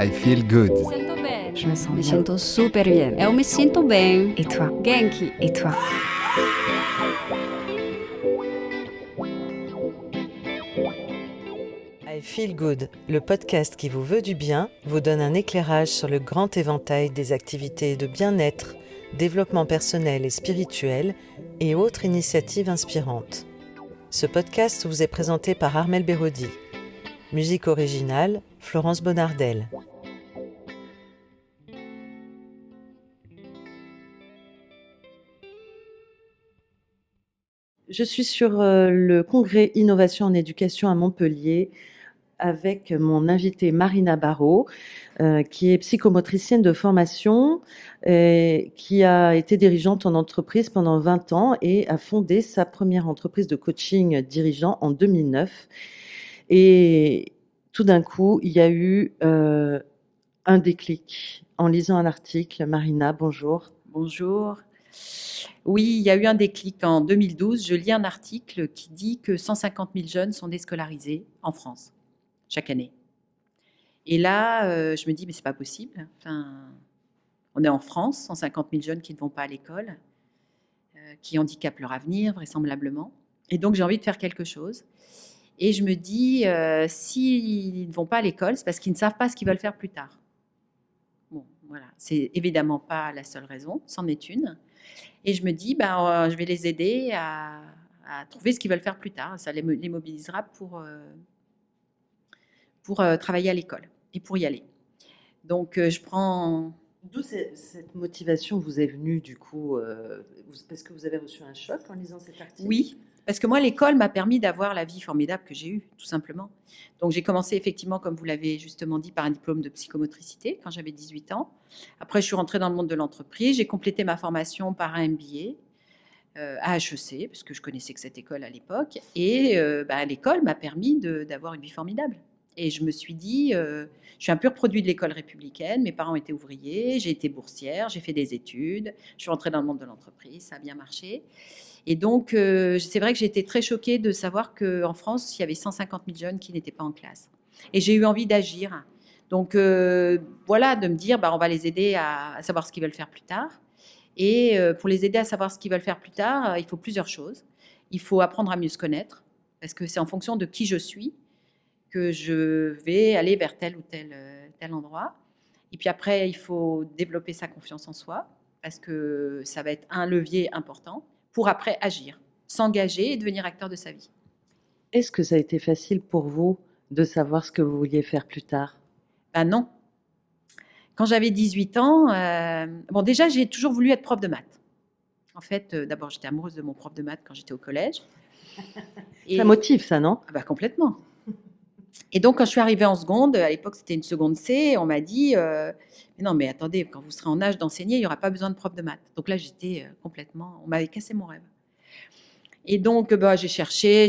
I feel good. Je me sens Me bien. sinto super bien. Eu me sinto bem. Et toi? Genki. Et toi? I Feel Good, le podcast qui vous veut du bien, vous donne un éclairage sur le grand éventail des activités de bien-être, développement personnel et spirituel et autres initiatives inspirantes. Ce podcast vous est présenté par Armelle Béraudy. Musique originale, Florence Bonnardel. Je suis sur le congrès Innovation en éducation à Montpellier avec mon invitée Marina Barrault, qui est psychomotricienne de formation, qui a été dirigeante en entreprise pendant 20 ans et a fondé sa première entreprise de coaching dirigeant en 2009. Et tout d'un coup, il y a eu un déclic en lisant un article. Marina, bonjour. Bonjour. Oui, il y a eu un déclic en 2012. Je lis un article qui dit que 150 000 jeunes sont déscolarisés en France chaque année. Et là, je me dis, mais c'est pas possible. Enfin, on est en France, 150 000 jeunes qui ne vont pas à l'école, qui handicapent leur avenir, vraisemblablement. Et donc, j'ai envie de faire quelque chose. Et je me dis, s'ils ne vont pas à l'école, c'est parce qu'ils ne savent pas ce qu'ils veulent faire plus tard. Bon, voilà, c'est évidemment pas la seule raison, c'en est une. Et je me dis, je vais les aider à trouver ce qu'ils veulent faire plus tard. Ça les mobilisera pour travailler à l'école et pour y aller. Donc, je prends... D'où cette motivation vous est venue du coup parce que vous avez reçu un choc en lisant cet article? Oui, parce que moi, l'école m'a permis d'avoir la vie formidable que j'ai eue, tout simplement. Donc, j'ai commencé effectivement, comme vous l'avez justement dit, par un diplôme de psychomotricité quand j'avais 18 ans. Après, je suis rentrée dans le monde de l'entreprise. J'ai complété ma formation par un MBA à HEC, parce que je connaissais que cette école à l'époque. Et l'école m'a permis d'avoir une vie formidable. Et je me suis dit, je suis un pur produit de l'école républicaine, mes parents étaient ouvriers, j'ai été boursière, j'ai fait des études, je suis rentrée dans le monde de l'entreprise, ça a bien marché. Et donc, c'est vrai que j'ai été très choquée de savoir qu'en France, il y avait 150 000 jeunes qui n'étaient pas en classe. Et j'ai eu envie d'agir. Donc, voilà, de me dire, on va les aider à savoir ce qu'ils veulent faire plus tard. Et pour les aider à savoir ce qu'ils veulent faire plus tard, il faut plusieurs choses. Il faut apprendre à mieux se connaître, parce que c'est en fonction de qui je suis que je vais aller vers tel ou tel endroit. Et puis après, il faut développer sa confiance en soi, parce que ça va être un levier important pour après agir, s'engager et devenir acteur de sa vie. Est-ce que ça a été facile pour vous de savoir ce que vous vouliez faire plus tard? Non. Quand j'avais 18 ans, déjà, j'ai toujours voulu être prof de maths. En fait, d'abord, j'étais amoureuse de mon prof de maths quand j'étais au collège. Ça motive, ça, non? Complètement. Et donc, quand je suis arrivée en seconde, à l'époque, c'était une seconde C, on m'a dit mais non, mais attendez, quand vous serez en âge d'enseigner, il n'y aura pas besoin de prof de maths. Donc là, j'étais complètement... On m'avait cassé mon rêve. Et donc, j'ai cherché,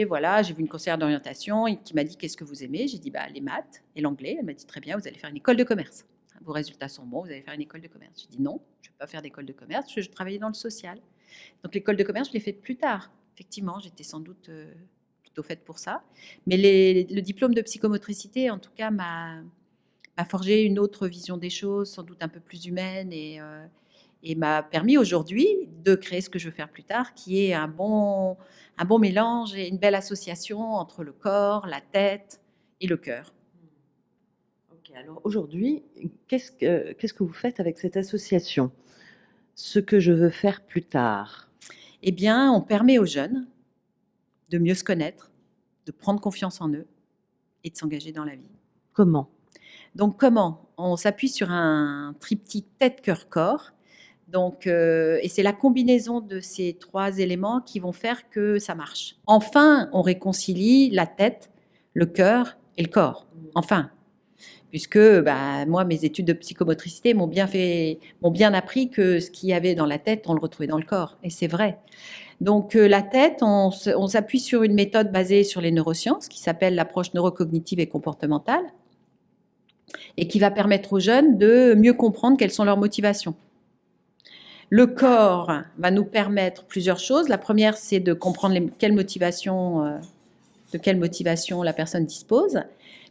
voilà. J'ai vu une conseillère d'orientation qui m'a dit « Qu'est-ce que vous aimez ?» J'ai dit les maths et l'anglais. Elle m'a dit « Très bien, vous allez faire une école de commerce. Vos résultats sont bons, vous allez faire une école de commerce. » J'ai dit « Non, je ne vais pas faire d'école de commerce, parce que je travaillais dans le social. » Donc, l'école de commerce, je l'ai faite plus tard. Effectivement, j'étais sans doute... plutôt faite pour ça. Mais le diplôme de psychomotricité, en tout cas, m'a forgé une autre vision des choses, sans doute un peu plus humaine, et m'a permis aujourd'hui de créer ce que je veux faire plus tard, qui est un bon mélange et une belle association entre le corps, la tête et le cœur. Ok, alors aujourd'hui, qu'est-ce que vous faites avec cette association? Ce que je veux faire plus tard. Eh bien, on permet aux jeunes de mieux se connaître, de prendre confiance en eux et de s'engager dans la vie. Comment? Donc, comment? On s'appuie sur un triptyque tête-cœur-corps. Donc, et c'est la combinaison de ces 3 éléments qui vont faire que ça marche. Enfin, on réconcilie la tête, le cœur et le corps. Enfin, puisque moi, mes études de psychomotricité m'ont bien appris que ce qu'il y avait dans la tête, on le retrouvait dans le corps. Et c'est vrai. Donc, la tête, on s'appuie sur une méthode basée sur les neurosciences qui s'appelle l'approche neurocognitive et comportementale et qui va permettre aux jeunes de mieux comprendre quelles sont leurs motivations. Le corps va nous permettre plusieurs choses. La première, c'est de comprendre de quelle motivation la personne dispose.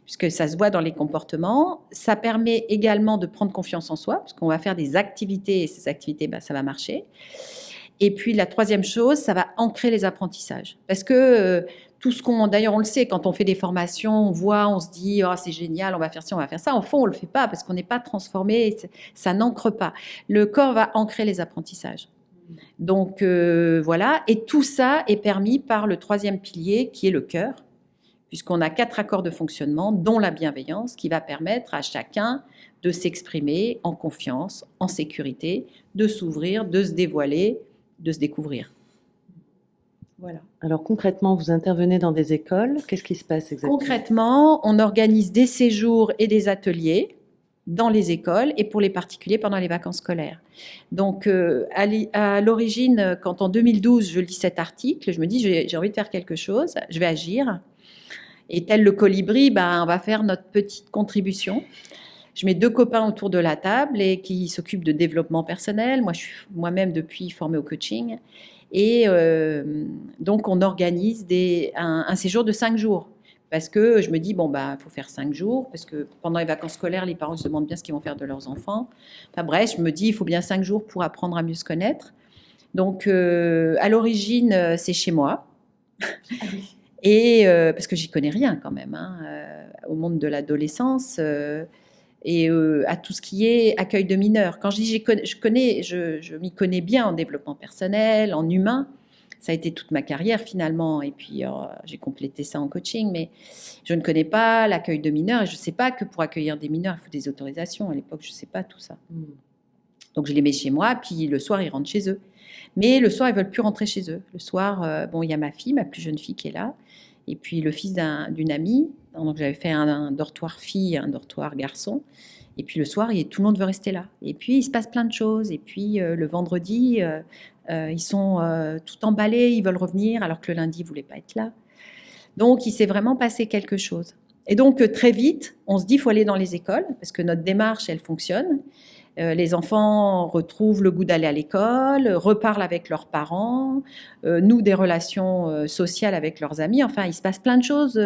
puisque ça se voit dans les comportements. Ça permet également de prendre confiance en soi, parce qu'on va faire des activités, et ces activités, ça va marcher. Et puis la troisième chose, ça va ancrer les apprentissages. Parce que tout ce d'ailleurs on le sait, quand on fait des formations, on voit, on se dit, oh, c'est génial, on va faire ci, on va faire ça. Au fond, on le fait pas parce qu'on n'est pas transformé, ça n'ancre pas. Le corps va ancrer les apprentissages. Donc voilà, et tout ça est permis par le troisième pilier qui est le cœur, puisqu'on a 4 accords de fonctionnement, dont la bienveillance, qui va permettre à chacun de s'exprimer en confiance, en sécurité, de s'ouvrir, de se dévoiler, de se découvrir. Voilà. Alors concrètement, vous intervenez dans des écoles. Qu'est-ce qui se passe exactement? Concrètement, on organise des séjours et des ateliers dans les écoles et pour les particuliers pendant les vacances scolaires. Donc, à l'origine, quand en 2012, je lis cet article, je me dis, j'ai envie de faire quelque chose, je vais agir. Et tel le colibri, on va faire notre petite contribution. Je mets 2 copains autour de la table et qui s'occupent de développement personnel. Moi, je suis moi-même depuis formée au coaching. Et donc, on organise un séjour de 5 jours. Parce que je me dis, faut faire 5 jours. Parce que pendant les vacances scolaires, les parents se demandent bien ce qu'ils vont faire de leurs enfants. Enfin bref, je me dis, il faut bien 5 jours pour apprendre à mieux se connaître. Donc, à l'origine, c'est chez moi. Et parce que j'y connais rien quand même, au monde de l'adolescence et à tout ce qui est accueil de mineurs. Quand je dis je m'y connais bien en développement personnel, en humain. Ça a été toute ma carrière finalement. Et puis j'ai complété ça en coaching, mais je ne connais pas l'accueil de mineurs et je ne sais pas que pour accueillir des mineurs, il faut des autorisations. À l'époque, je ne sais pas tout ça. Donc je les mets chez moi, puis le soir, ils rentrent chez eux. Mais le soir, ils ne veulent plus rentrer chez eux. Le soir, il y a ma fille, ma plus jeune fille qui est là, et puis le fils d'une amie. Donc j'avais fait un dortoir fille, un dortoir garçon. Et puis le soir, tout le monde veut rester là. Et puis il se passe plein de choses. Et puis le vendredi, ils sont tout emballés, ils veulent revenir, alors que le lundi, ils ne voulaient pas être là. Donc il s'est vraiment passé quelque chose. Et donc très vite, on se dit, il faut aller dans les écoles, parce que notre démarche, elle fonctionne. Les enfants retrouvent le goût d'aller à l'école, reparlent avec leurs parents, nouent des relations sociales avec leurs amis. Enfin, il se passe plein de choses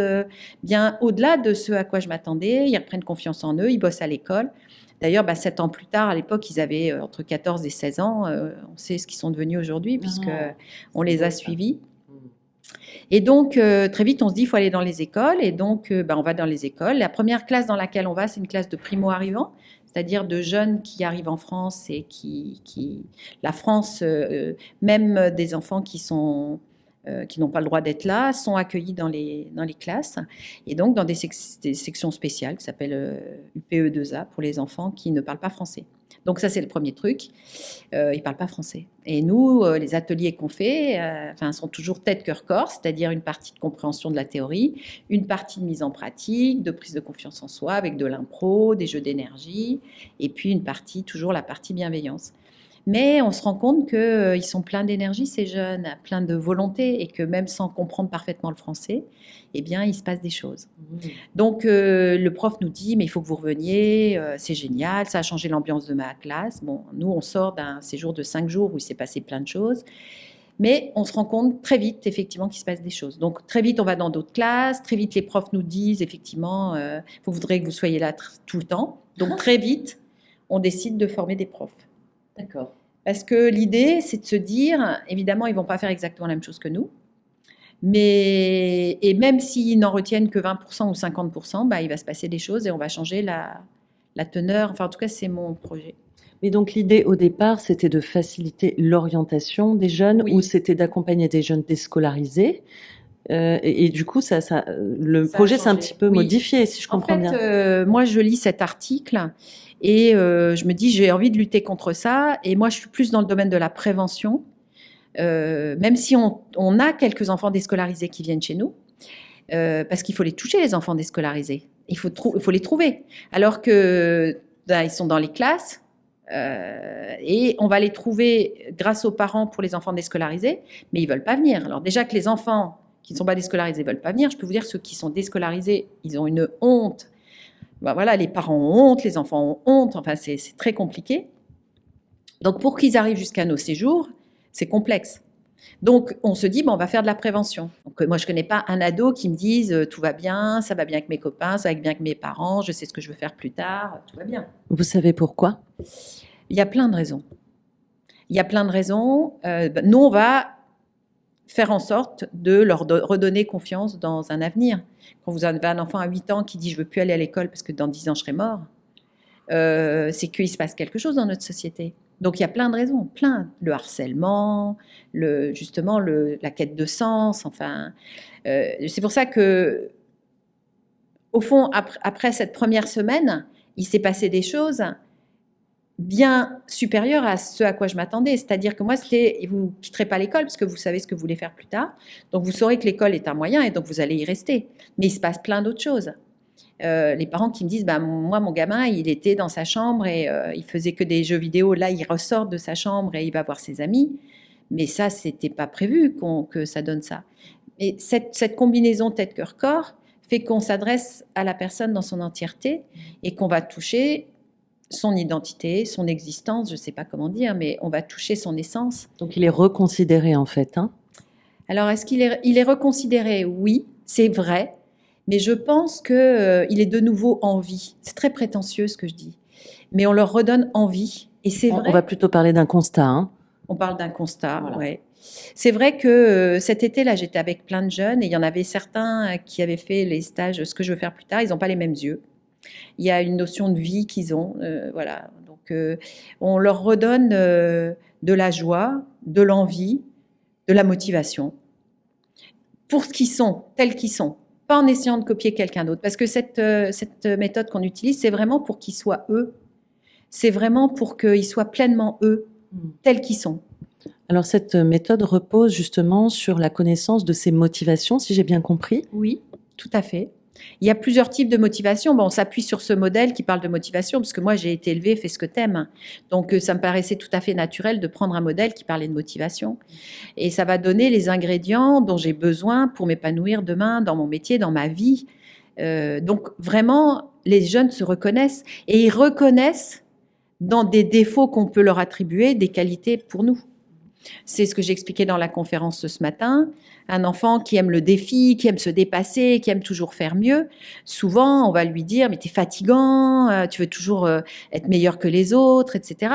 bien au-delà de ce à quoi je m'attendais. Ils reprennent confiance en eux, ils bossent à l'école. D'ailleurs, 7 ans plus tard, à l'époque, ils avaient entre 14 et 16 ans. On sait ce qu'ils sont devenus aujourd'hui, puisqu'on les a suivis. Et donc, très vite, on se dit, il faut aller dans les écoles. Et donc, on va dans les écoles. La première classe dans laquelle on va, c'est une classe de primo-arrivants, c'est-à-dire de jeunes qui arrivent en France et la France, même des enfants qui n'ont pas le droit d'être là, sont accueillis dans les classes. Et donc, dans des sections spéciales qui s'appellent UPE2A pour les enfants qui ne parlent pas français. Donc ça, c'est le premier truc. Ils ne parlent pas français. Et nous, les ateliers qu'on fait sont toujours tête, cœur, corps, c'est-à-dire une partie de compréhension de la théorie, une partie de mise en pratique, de prise de confiance en soi avec de l'impro, des jeux d'énergie, et puis une partie, toujours la partie bienveillance. Mais on se rend compte qu'ils sont pleins d'énergie, ces jeunes, pleins de volonté, et que même sans comprendre parfaitement le français, eh bien, il se passe des choses. Donc, le prof nous dit, mais il faut que vous reveniez, c'est génial, ça a changé l'ambiance de ma classe. Bon, nous, on sort d'un séjour de 5 jours où il s'est passé plein de choses. Mais on se rend compte très vite, effectivement, qu'il se passe des choses. Donc, très vite, on va dans d'autres classes. Très vite, les profs nous disent, effectivement, vous voudrez que vous soyez là tout le temps. Donc, très vite, on décide de former des profs. D'accord. Parce que l'idée, c'est de se dire, évidemment, ils ne vont pas faire exactement la même chose que nous. Et même s'ils n'en retiennent que 20% ou 50%, il va se passer des choses et on va changer la teneur. Enfin, en tout cas, c'est mon projet. Mais donc, l'idée au départ, c'était de faciliter l'orientation des jeunes ou c'était d'accompagner des jeunes déscolarisés et du coup, le projet s'est un petit peu modifié, si je comprends bien. Moi, je lis cet article et je me dis, j'ai envie de lutter contre ça. Et moi, je suis plus dans le domaine de la prévention. Même si on a quelques enfants déscolarisés qui viennent chez nous, parce qu'il faut les toucher, les enfants déscolarisés. Il faut les trouver. Alors que ils sont dans les classes et on va les trouver grâce aux parents pour les enfants déscolarisés, mais ils ne veulent pas venir. Alors déjà que les enfants qui ne sont pas déscolarisés ne veulent pas venir, je peux vous dire ceux qui sont déscolarisés, ils ont une honte. Voilà, les parents ont honte, les enfants ont honte. Enfin, c'est très compliqué. Donc, pour qu'ils arrivent jusqu'à nos séjours, c'est complexe. Donc, on se dit, bon, on va faire de la prévention. Donc, moi, je ne connais pas un ado qui me dise, tout va bien, ça va bien avec mes copains, ça va bien avec mes parents, je sais ce que je veux faire plus tard, tout va bien. Vous savez pourquoi? Il y a plein de raisons. Il y a plein de raisons. Nous, on va faire en sorte de leur redonner confiance dans un avenir. Quand vous avez un enfant à 8 ans qui dit « je ne veux plus aller à l'école parce que dans 10 ans, je serai mort », c'est qu'il se passe quelque chose dans notre société. Donc, il y a plein de raisons, plein. Le harcèlement, justement la quête de sens, enfin. C'est pour ça que, au fond, après cette première semaine, il s'est passé des choses bien supérieures à ce à quoi je m'attendais. C'est-à-dire que moi, vous ne quitterez pas l'école parce que vous savez ce que vous voulez faire plus tard. Donc, vous saurez que l'école est un moyen et donc vous allez y rester. Mais il se passe plein d'autres choses. Les parents qui me disent, moi, mon gamin, il était dans sa chambre et il faisait que des jeux vidéo. Là, il ressort de sa chambre et il va voir ses amis. Mais ça, c'était pas prévu que ça donne ça. Et cette combinaison tête-cœur-corps fait qu'on s'adresse à la personne dans son entièreté et qu'on va toucher son identité, son existence, je ne sais pas comment dire, mais on va toucher son essence. Donc, il est reconsidéré, en fait, hein? Alors, est-ce qu'il est reconsidéré? Oui, c'est vrai. Mais je pense qu'il est de nouveau en vie. C'est très prétentieux ce que je dis. Mais on leur redonne envie. Et c'est vrai. On va plutôt parler d'un constat, hein? On parle d'un constat, Voilà. ouais. C'est vrai que cet été-là, j'étais avec plein de jeunes et il y en avait certains qui avaient fait les stages, ce que je veux faire plus tard, ils n'ont pas les mêmes yeux. Il y a une notion de vie qu'ils ont, voilà. Donc, on leur redonne de la joie, de l'envie, de la motivation pour ce qu'ils sont, tels qu'ils sont. Pas en essayant de copier quelqu'un d'autre. Parce que cette méthode qu'on utilise, c'est vraiment pour qu'ils soient eux. C'est vraiment pour qu'ils soient pleinement eux, tels qu'ils sont. Alors, cette méthode repose justement sur la connaissance de ses motivations, si j'ai bien compris. Oui, tout à fait. Il y a plusieurs types de motivation. Bon, on s'appuie sur ce modèle qui parle de motivation, parce que moi, j'ai été élevée, fais ce que t'aimes. Donc, ça me paraissait tout à fait naturel de prendre un modèle qui parlait de motivation. Et ça va donner les ingrédients dont j'ai besoin pour m'épanouir demain dans mon métier, dans ma vie. Donc, vraiment, les jeunes se reconnaissent et ils reconnaissent dans des défauts qu'on peut leur attribuer des qualités pour nous. C'est ce que j'expliquais dans la conférence ce matin. Un enfant qui aime le défi, qui aime se dépasser, qui aime toujours faire mieux, souvent on va lui dire « mais t'es fatigant, tu veux toujours être meilleur que les autres, etc. »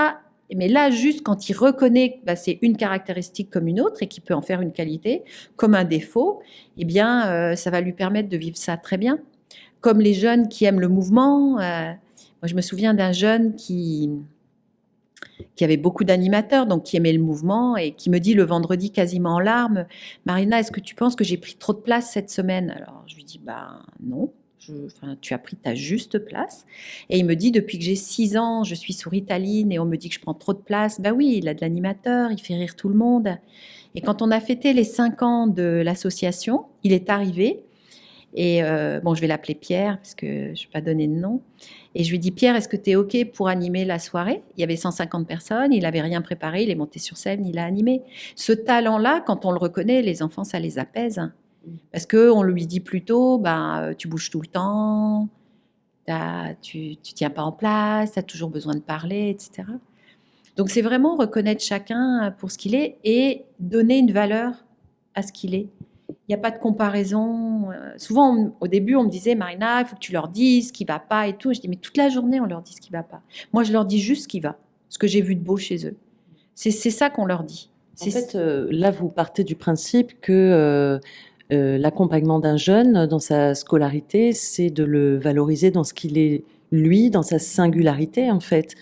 Mais là, juste quand il reconnaît que c'est une caractéristique comme une autre et qu'il peut en faire une qualité, comme un défaut, eh bien, ça va lui permettre de vivre ça très bien. Comme les jeunes qui aiment le mouvement. Moi, je me souviens d'un jeune qui avait beaucoup d'animateurs, donc qui aimait le mouvement et qui me dit le vendredi quasiment en larmes, « Marina, est-ce que tu penses que j'ai pris trop de place cette semaine ?» Alors, je lui dis, non, tu as pris ta juste place. Et il me dit, depuis que j'ai 6 ans, je suis sous Ritaline et on me dit que je prends trop de place. Oui, il a de l'animateur, il fait rire tout le monde. Et quand on a fêté les 5 ans de l'association, il est arrivé. Et je vais l'appeler Pierre, parce que je ne vais pas donner de nom. Et je lui dis, Pierre, est-ce que tu es OK pour animer la soirée? Il y avait 150 personnes, il n'avait rien préparé, il est monté sur scène, il a animé. Ce talent-là, quand on le reconnaît, les enfants, ça les apaise. Parce qu'on lui dit plutôt, tu bouges tout le temps, tu ne tiens pas en place, tu as toujours besoin de parler, etc. Donc, c'est vraiment reconnaître chacun pour ce qu'il est et donner une valeur à ce qu'il est. Il n'y a pas de comparaison. Souvent, au début, on me disait, Marina, il faut que tu leur dises ce qui ne va pas et tout. Je dis, mais toute la journée, on leur dit ce qui ne va pas. Moi, je leur dis juste ce qui va, ce que j'ai vu de beau chez eux. C'est ça qu'on leur dit. En fait, là, vous partez du principe que l'accompagnement d'un jeune dans sa scolarité, c'est de le valoriser dans ce qu'il est, lui, dans sa singularité, en fait.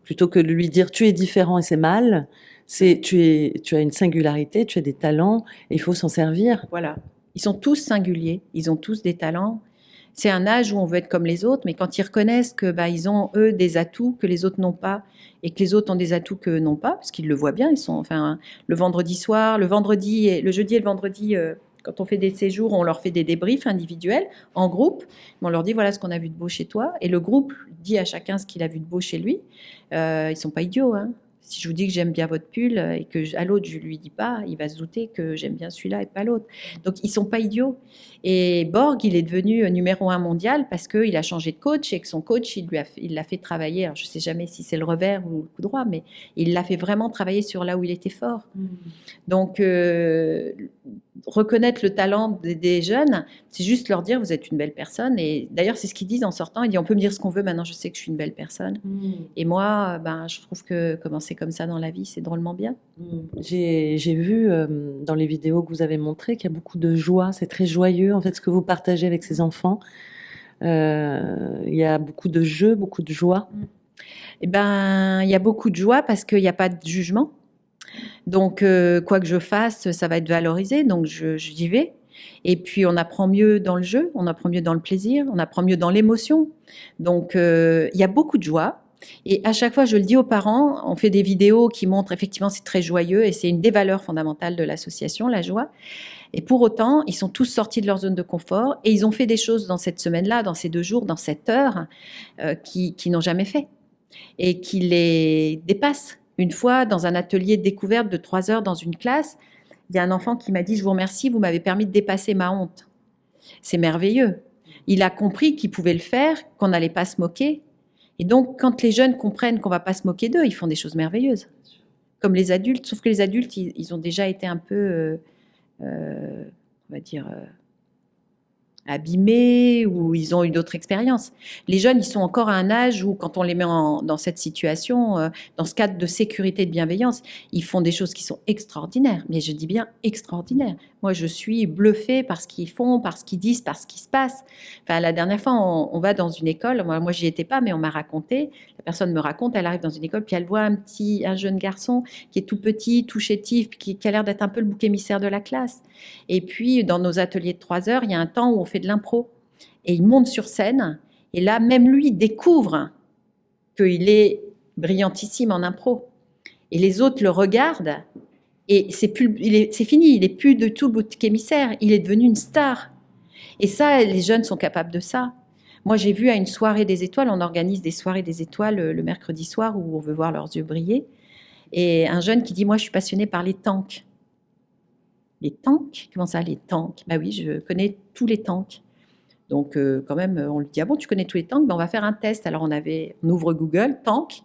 Plutôt que de lui dire, tu es différent et c'est mal. Tu as une singularité, tu as des talents et il faut s'en servir. Voilà. Ils sont tous singuliers, ils ont tous des talents. C'est un âge où on veut être comme les autres, mais quand ils reconnaissent que ils ont, eux, des atouts que les autres n'ont pas et que les autres ont des atouts qu'eux n'ont pas, parce qu'ils le voient bien, le vendredi soir, le jeudi et le vendredi, quand on fait des séjours, on leur fait des débriefs individuels, en groupe. On leur dit, voilà ce qu'on a vu de beau chez toi. Et le groupe dit à chacun ce qu'il a vu de beau chez lui. Ils ne sont pas idiots, hein. Si je vous dis que j'aime bien votre pull et que à l'autre, je lui dis pas, il va se douter que j'aime bien celui-là et pas l'autre. Donc, ils sont pas idiots. Et Borg, il est devenu numéro 1 mondial parce qu'il a changé de coach et que son coach, il l'a fait travailler. Alors, je sais jamais si c'est le revers ou le coup droit, mais il l'a fait vraiment travailler sur là où il était fort. Donc, reconnaître le talent des jeunes, c'est juste leur dire, vous êtes une belle personne. Et d'ailleurs, c'est ce qu'ils disent en sortant. Ils disent, on peut me dire ce qu'on veut, maintenant je sais que je suis une belle personne. Et moi, je trouve que commencer comme ça dans la vie, c'est drôlement bien. J'ai vu dans les vidéos que vous avez montrées qu'il y a beaucoup de joie, c'est très joyeux en fait ce que vous partagez avec ces enfants. Il y a beaucoup de jeux, beaucoup de joie. Il y a beaucoup de joie parce qu'il n'y a pas de jugement. Donc, quoi que je fasse, ça va être valorisé, donc j'y vais. Et puis, on apprend mieux dans le jeu, on apprend mieux dans le plaisir, on apprend mieux dans l'émotion. Donc, il y a beaucoup de joie. Et à chaque fois, je le dis aux parents, on fait des vidéos qui montrent effectivement c'est très joyeux et c'est une des valeurs fondamentales de l'association, la joie. Et pour autant, ils sont tous sortis de leur zone de confort et ils ont fait des choses dans cette semaine-là, dans ces 2 jours, dans cette heure, qui n'ont jamais fait et qui les dépassent. Une fois, dans un atelier de découverte de 3 heures dans une classe, il y a un enfant qui m'a dit « Je vous remercie, vous m'avez permis de dépasser ma honte ». C'est merveilleux. Il a compris qu'il pouvait le faire, qu'on n'allait pas se moquer. Et donc, quand les jeunes comprennent qu'on ne va pas se moquer d'eux, ils font des choses merveilleuses. Comme les adultes, sauf que les adultes, ils ont déjà été un peu, on va dire, abîmés ou ils ont eu d'autres expériences. Les jeunes, ils sont encore à un âge où, quand on les met dans cette situation, dans ce cadre de sécurité et de bienveillance, ils font des choses qui sont extraordinaires. Mais je dis bien extraordinaires. Moi, je suis bluffée par ce qu'ils font, par ce qu'ils disent, par ce qui se passe. Enfin, la dernière fois, on va dans une école. Moi, j'y étais pas, mais on m'a raconté. La personne me raconte, elle arrive dans une école, puis elle voit un jeune garçon qui est tout petit, tout chétif, qui a l'air d'être un peu le bouc émissaire de la classe. Et puis, dans nos ateliers de 3 heures, il y a un temps où on fait de l'impro. Et il monte sur scène. Et là, même lui découvre qu'il est brillantissime en impro. Et les autres le regardent. Et c'est fini. Il n'est plus de tout le bouc émissaire. Il est devenu une star. Et ça, les jeunes sont capables de ça. Moi, j'ai vu à une soirée des étoiles, on organise des soirées des étoiles le mercredi soir où on veut voir leurs yeux briller. Et un jeune qui dit, moi, je suis passionné par les tanks. Les tanks? Comment ça, les tanks? Bah oui, je connais tous les tanks. Donc, quand même, on lui dit, ah bon, tu connais tous les tanks? On va faire un test. Alors, on ouvre Google, tank,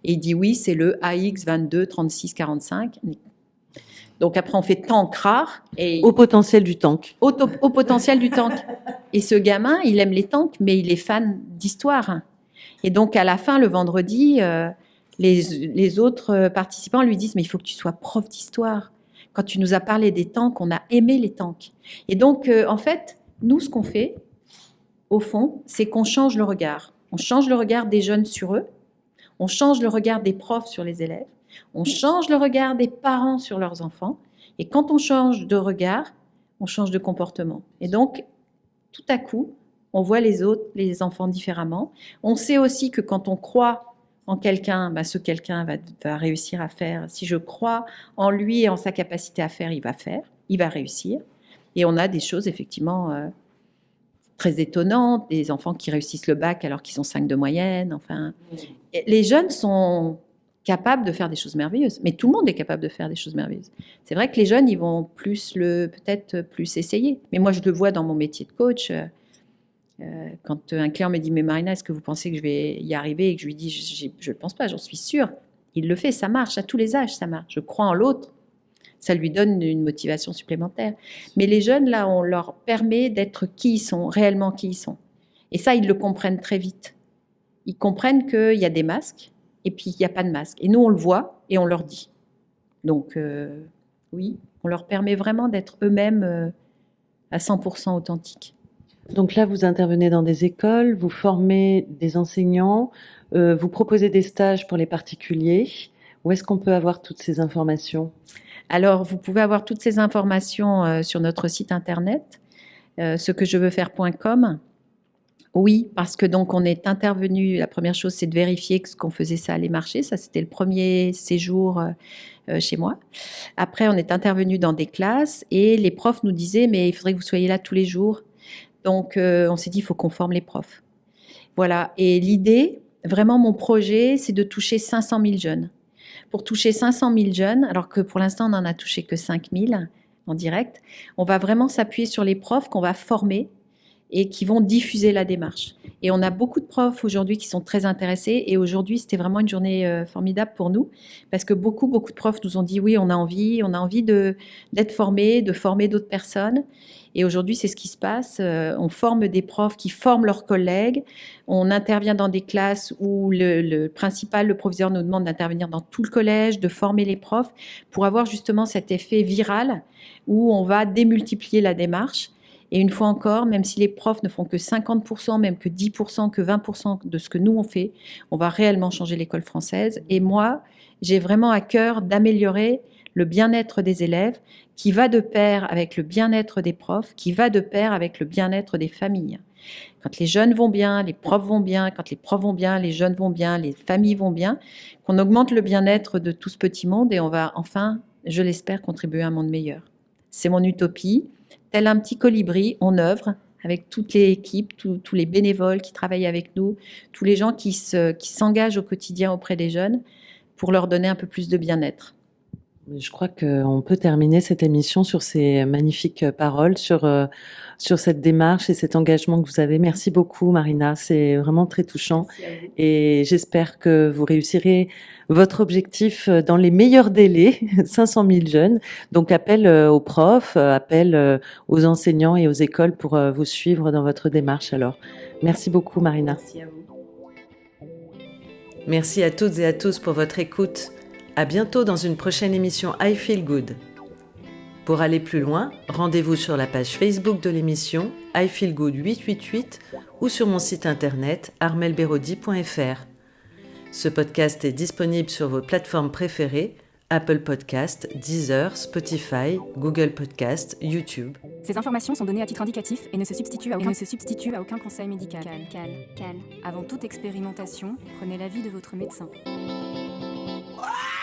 et il dit, oui, c'est le AX22 36 45. Donc, après, on fait tank rare. Et Au potentiel du tank. Au potentiel du tank. Et ce gamin, il aime les tanks, mais il est fan d'histoire. Et donc, à la fin, le vendredi, les autres participants lui disent, mais il faut que tu sois prof d'histoire. Quand tu nous as parlé des tanks, on a aimé les tanks. Et donc, en fait, nous, ce qu'on fait, au fond, c'est qu'on change le regard. On change le regard des jeunes sur eux. On change le regard des profs sur les élèves. On change le regard des parents sur leurs enfants. Et quand on change de regard, on change de comportement. Et donc, tout à coup, on voit les autres, les enfants différemment. On sait aussi que quand on croit en quelqu'un, ce quelqu'un va réussir à faire. Si je crois en lui et en sa capacité à faire, il va réussir. Et on a des choses effectivement très étonnantes, des enfants qui réussissent le bac alors qu'ils ont 5 de moyenne. Enfin, les jeunes sont capables de faire des choses merveilleuses, mais tout le monde est capable de faire des choses merveilleuses. C'est vrai que les jeunes, ils vont peut-être plus essayer. Mais moi, je le vois dans mon métier de coach. Quand un client me dit « Mais Marina, est-ce que vous pensez que je vais y arriver ?» et que je lui dis « Je ne le pense pas, j'en suis sûre. » Il le fait, ça marche, à tous les âges, ça marche. Je crois en l'autre, ça lui donne une motivation supplémentaire. Mais les jeunes, là, on leur permet d'être qui ils sont, réellement qui ils sont. Et ça, ils le comprennent très vite. Ils comprennent qu'il y a des masques et puis il n'y a pas de masque. Et nous, on le voit et on leur dit. Donc, oui, on leur permet vraiment d'être eux-mêmes à 100% authentiques. Donc là, vous intervenez dans des écoles, vous formez des enseignants, vous proposez des stages pour les particuliers. Où est-ce qu'on peut avoir toutes ces informations ? Alors, vous pouvez avoir toutes ces informations sur notre site internet, cequejeveusfaire.com. Oui, parce que donc on est intervenu, la première chose, c'est de vérifier que ce qu'on faisait, ça allait marcher. Ça, c'était le premier séjour chez moi. Après, on est intervenu dans des classes et les profs nous disaient, mais il faudrait que vous soyez là tous les jours. Donc, on s'est dit, il faut qu'on forme les profs. Voilà. Et l'idée, vraiment, mon projet, c'est de toucher 500 000 jeunes. pour toucher 500 000 jeunes, alors que pour l'instant, on n'en a touché que 5 000 en direct. On va vraiment s'appuyer sur les profs qu'on va former et qui vont diffuser la démarche. Et on a beaucoup de profs aujourd'hui qui sont très intéressés. Et aujourd'hui, c'était vraiment une journée formidable pour nous parce que beaucoup de profs nous ont dit oui, on a envie d'être formés, de former d'autres personnes. Et aujourd'hui, c'est ce qui se passe. On forme des profs qui forment leurs collègues. On intervient dans des classes où le principal, le proviseur nous demande d'intervenir dans tout le collège, de former les profs pour avoir justement cet effet viral où on va démultiplier la démarche. Et une fois encore, même si les profs ne font que 50%, même que 10%, que 20% de ce que nous on fait, on va réellement changer l'école française. Et moi, j'ai vraiment à cœur d'améliorer le bien-être des élèves qui va de pair avec le bien-être des profs, qui va de pair avec le bien-être des familles. Quand les jeunes vont bien, les profs vont bien. Quand les profs vont bien, les jeunes vont bien, les familles vont bien. Qu'on augmente le bien-être de tout ce petit monde et on va enfin, je l'espère, contribuer à un monde meilleur. C'est mon utopie. Tel un petit colibri, on œuvre avec toute l'équipe, tous les bénévoles qui travaillent avec nous, tous les gens qui s'engagent au quotidien auprès des jeunes pour leur donner un peu plus de bien-être. Je crois qu'on peut terminer cette émission sur ces magnifiques paroles, sur cette démarche et cet engagement que vous avez. Merci beaucoup, Marina. C'est vraiment très touchant. Et j'espère que vous réussirez votre objectif dans les meilleurs délais, 500 000 jeunes. Donc, appel aux profs, appel aux enseignants et aux écoles pour vous suivre dans votre démarche. Alors, merci beaucoup, Marina. Merci à vous. Merci à toutes et à tous pour votre écoute. À bientôt dans une prochaine émission I Feel Good. Pour aller plus loin, rendez-vous sur la page Facebook de l'émission I Feel Good 888 ou sur mon site internet armelberodi.fr. Ce podcast est disponible sur vos plateformes préférées, Apple Podcast, Deezer, Spotify, Google Podcast, YouTube. Ces informations sont données à titre indicatif et ne se substituent à aucun conseil médical. Avant toute expérimentation, prenez l'avis de votre médecin. Ah!